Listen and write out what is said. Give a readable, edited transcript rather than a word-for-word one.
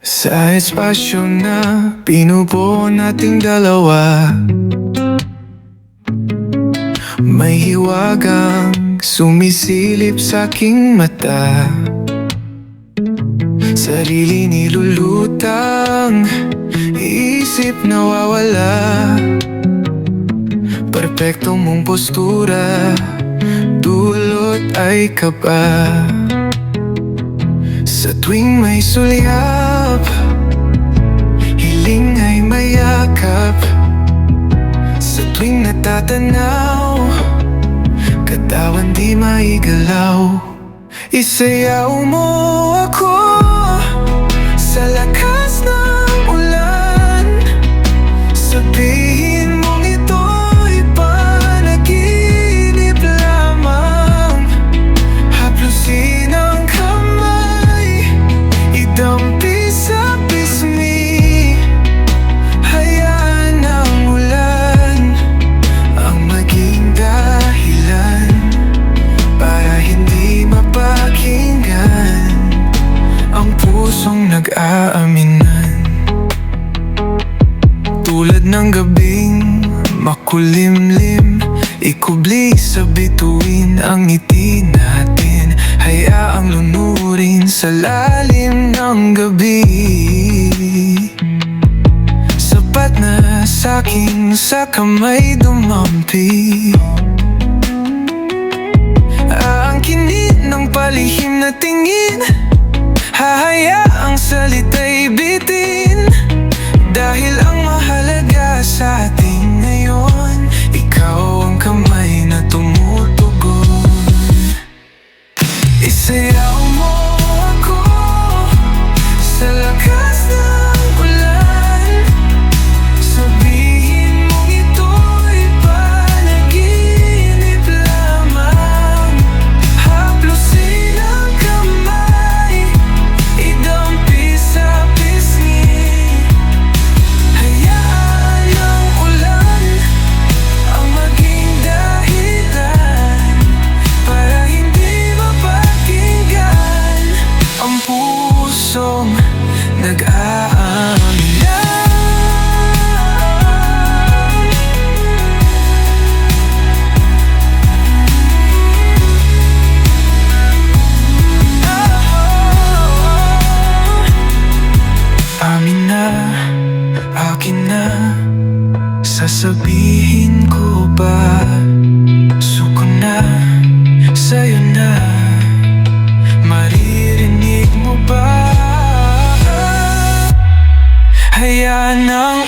Sa espasyo na binubuo nating dalawa, may hiwagang sumisilip sa aking mata. Sarili nilulutang, isip nawawala. Perpekto mong postura, dulot ay kaba. Sa tuwing may sulyap, hiling ay mayakap. Sa tuwing natatanaw, katawan di maigalaw. Isayaw mo ako sa lakas ng ulan. Sabihin mong ito'y panaginip lamang. Haplusin ang kamay, idampi sa pisngi. Hayaan ang ulan ang maging dahilan para hindi mapakinggan ang pusong nag-aaminan. Tulad ng gabing makulimlim, ikubli sa bituin ang ngiti natin. Hayaang lunurin sa lalim ng gabi. Sapat na sa'king sa kamay dumampi. Aangkinin ng palihim na tingin, hahayaang salita'y bitin. Dahil ang mahalaga sa atin ngayon, ikaw ang kamay na tumutugon. Isayaw mo ako sa lakas ng ulan. Sabihin mong ito'y panaginip lamang. Haplusin ang kamay, idampi sa pisngi. Hayaan ang ulan ang maging dahilan para hindi mapakinggan ang pusong nag-aamilan. Amin na, akin na, sasabihin ko ba? Suko na, sa'yo na, maririnig mo ba? Hayaan ang